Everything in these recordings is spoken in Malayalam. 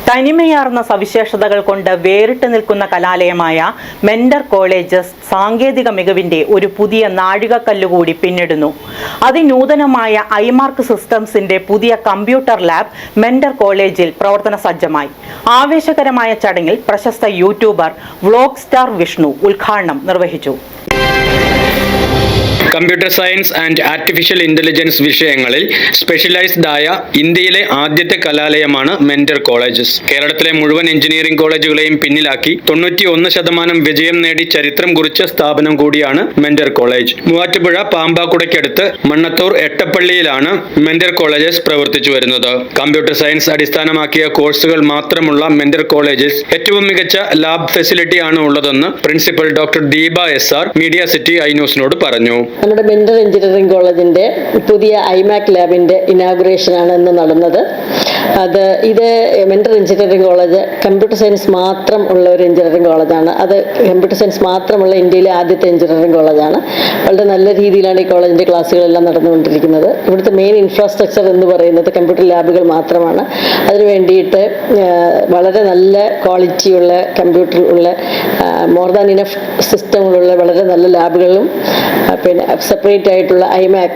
തനിമയാർന്ന സവിശേഷതകൾ കൊണ്ട് വേറിട്ട് നിൽക്കുന്ന കലാലയമായ മെന്റർ കോളേജസ് സാങ്കേതിക മികവിന്റെ ഒരു പുതിയ നാഴികക്കല്ലുകൂടി പിന്നിടുന്നു. അതിനൂതനമായ ഐമാർക്ക് സിസ്റ്റംസിന്റെ പുതിയ കമ്പ്യൂട്ടർ ലാബ് മെന്റർ കോളേജിൽ പ്രവർത്തന സജ്ജമായി. ആവേശകരമായ ചടങ്ങിൽ പ്രശസ്ത യൂട്യൂബർ വ്ലോഗ് സ്റ്റാർ വിഷ്ണു ഉദ്ഘാടനം നിർവഹിച്ചു. Computer science and artificial intelligence വിഷയങ്ങളിൽ സ്പെഷ്യലൈസ്ഡ് ആയ ഇന്ത്യയിലെ ആദ്യത്തെ കലാലയമാണ് മെന്റർ കോളേജസ്. കേരളത്തിലെ മുഴുവൻ എഞ്ചിനീയറിംഗ് കോളേജുകളെയും പിന്നിലാക്കി 91% വിജയം നേടി ചരിത്രം കുറിച്ച സ്ഥാപനം കൂടിയാണ് മെന്റർ കോളേജ്. മൂവാറ്റുപുഴ പാമ്പാക്കുടയ്ക്കടുത്ത് മണ്ണത്തൂർ എട്ടപ്പള്ളിയിലാണ് മെന്റർ കോളേജസ് പ്രവർത്തിച്ചു വരുന്നത്. കമ്പ്യൂട്ടർ സയൻസ് അടിസ്ഥാനമാക്കിയ കോഴ്സുകൾ മാത്രമുള്ള മെന്റർ കോളേജസ് ഏറ്റവും മികച്ച ലാബ് ഫെസിലിറ്റി ആണ് ഉള്ളതെന്ന് principal doctor Deepa SR media city ന്യൂസിനോട് പറഞ്ഞു. നമ്മുടെ മെന്റർ എഞ്ചിനീയറിംഗ് കോളേജിന്റെ പുതിയ ഐമാക് ലാബിന്റെ ഇനാഗുറേഷൻ ആണ് ഇന്ന് നടന്നത്. ഇത് mentor engineering college computer science മാത്രം ഉള്ള ഒരു എഞ്ചിനീയറിംഗ് കോളേജാണ്. അത് കമ്പ്യൂട്ടർ സയൻസ് മാത്രമുള്ള ഇന്ത്യയിലെ ആദ്യത്തെ എഞ്ചിനീയറിംഗ് കോളേജാണ്. വളരെ നല്ല രീതിയിലാണ് ഈ കോളേജിന്റെ ക്ലാസ്സുകളെല്ലാം നടന്നുകൊണ്ടിരിക്കുന്നത്. ഇവിടുത്തെ മെയിൻ ഇൻഫ്രാസ്ട്രക്ചർ എന്ന് പറയുന്നത് കമ്പ്യൂട്ടർ ലാബുകൾ മാത്രമാണ്. അതിനു വേണ്ടിയിട്ട് വളരെ നല്ല ക്വാളിറ്റിയുള്ള കമ്പ്യൂട്ടർ ഉള്ള മോർ ദാൻ ഇനഫ് സിസ്റ്റങ്ങളുള്ള വളരെ നല്ല ലാബുകളും പിന്നെ സെപ്പറേറ്റ് ആയിട്ടുള്ള ഐമാക്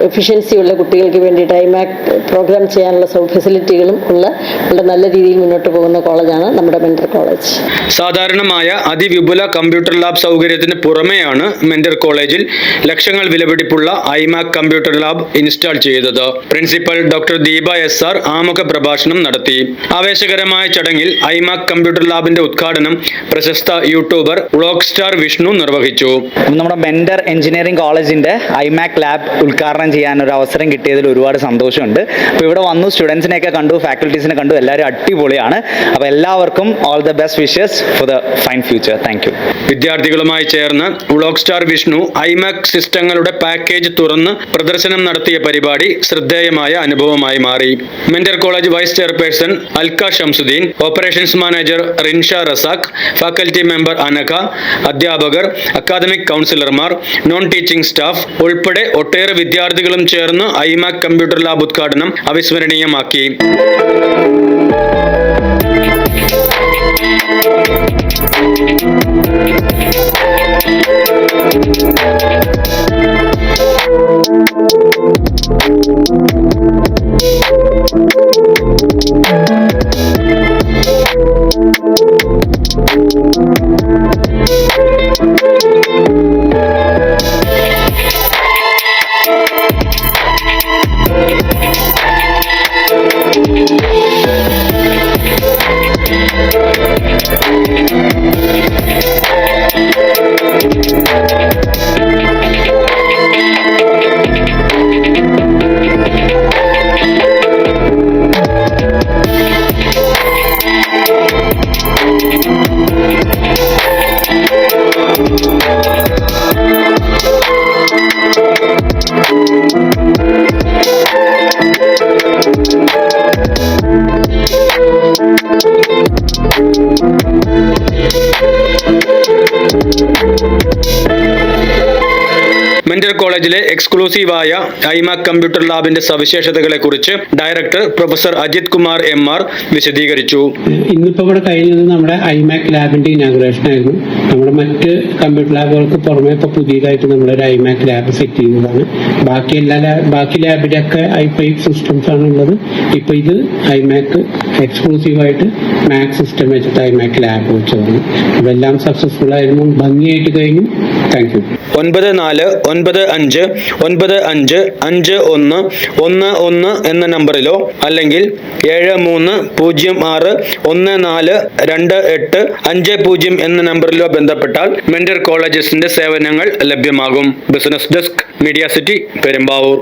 എഫിഷ്യൻസി ഉള്ള കുട്ടികൾക്ക് വേണ്ടിയിട്ട് ഐമാക് പ്രോഗ്രാം ചെയ്യാനുള്ള ഫെസിലിറ്റികളും ഉള്ള വളരെ നല്ല രീതിയിൽ മുന്നോട്ട് പോകുന്ന കോളേജാണ് നമ്മുടെ മെന്റർ കോളേജ്. സാധാരണമായ അതിവിപുല കമ്പ്യൂട്ടർ ലാബ് സൗകര്യത്തിന് പുറമെയാണ് മെന്റർ കോളേജിൽ ലക്ഷങ്ങൾ വിലപിടിപ്പുള്ള ഐമാക് കമ്പ്യൂട്ടർ ലാബ് ഇൻസ്റ്റാൾ ചെയ്തത്. പ്രിൻസിപ്പൽ ഡോക്ടർ ദീപ SR ആമുഖ പ്രഭാഷണം നടത്തി. ആവേശകരമായ ചടങ്ങിൽ ഐമാക് കമ്പ്യൂട്ടർ ലാബിന്റെ ഉദ്ഘാടനം പ്രശസ്ത യൂട്യൂബർ വ്ലോഗ് സ്റ്റാർ വിഷ്ണു നിർവഹിച്ചു. നമ്മുടെ മെന്റർ എഞ്ചിനീയറിംഗ് കോളേജിന്റെ ഐമാക് ലാബ് ഉദ്ഘാടനം ചെയ്യാൻ ഒരു അവസരം കിട്ടിയതിൽ ഒരുപാട് സന്തോഷമുണ്ട്. അപ്പോൾ ഇവിടെ വന്നു, സ്റ്റുഡൻസിനെയൊക്കെ കണ്ടു, ഫാക്കൽറ്റീസിനെ കണ്ടു, എല്ലാവരും അടിപൊളിയാണ്. അപ്പോൾ എല്ലാവർക്കും all the best wishes for the fine future. Thank you. വിദ്യാർത്ഥികളുമായി ചേർന്ന് വ്ലോഗ് സ്റ്റാർ വിഷ്ണു ഐമാക് സിസ്റ്റങ്ങളുടെ പാക്കേജ് തുറന്ന് പ്രദർശനം നടത്തിയ പരിപാടി ശ്രദ്ധേയമായ അനുഭവമായി മാറി. Mentor college vice chairperson Alka Shamsuddin, operations manager Rinsha Razak, faculty member Anagha, അധ്യാപകർ, അക്കാദമിക് കൗൺസിലർമാർ, നോൺ ടീച്ചിംഗ് സ്റ്റാഫ് ഉൾപ്പെടെ ഒട്ടേറെ വിദ്യാർത്ഥികളും ചേർന്ന് ഐമാക് കമ്പ്യൂട്ടർ ലാബ് ഉദ്ഘാടനം അവിസ്മരണീയമാക്കി. മെന്റർ കോളേജിലെ എക്സ്ക്ലൂസീവായ ഐമാക് കമ്പ്യൂട്ടർ ലാബിന്റെ സവിശേഷതകളെ കുറിച്ച് director professor Ajith Kumar MR വിശദീകരിച്ചു. ഇന്നിപ്പോൾ ഇവിടെ കഴിഞ്ഞത് നമ്മുടെ ഐമാക് ലാബിന്റെ ഇനാഗുറേഷൻ ആയിരുന്നു. നമ്മുടെ മറ്റ് കമ്പ്യൂട്ടർ ലാബുകൾക്ക് പുറമെ ഇപ്പോൾ പുതിയതായിട്ട് നമ്മളൊരു ഐമാക് ലാബ് സെറ്റ് ചെയ്തതാണ്. ബാക്കി ലാബിന്റെ ഒക്കെ i5 സിസ്റ്റംസ് ആണ് ഉള്ളത്. ഇപ്പൊ ഇത് ഐമാക് എക്സ്ക്ലൂസീവായിട്ട് മാക് സിസ്റ്റം വെച്ചിട്ട് ഐമാക് ലാബ് വെച്ചതാണ്. അതെല്ലാം സക്സസ്ഫുൾ ആയിരുന്നു, ഭംഗിയായിട്ട് കഴിഞ്ഞു. Thank you. 9495555111 എന്ന നമ്പറിലോ അല്ലെങ്കിൽ 7306142850 എന്ന നമ്പറിലോ ബന്ധപ്പെട്ടാൽ മെന്റർ കോളേജസിന്റെ സേവനങ്ങൾ ലഭ്യമാകും. Business desk, media city, Perumbavoor.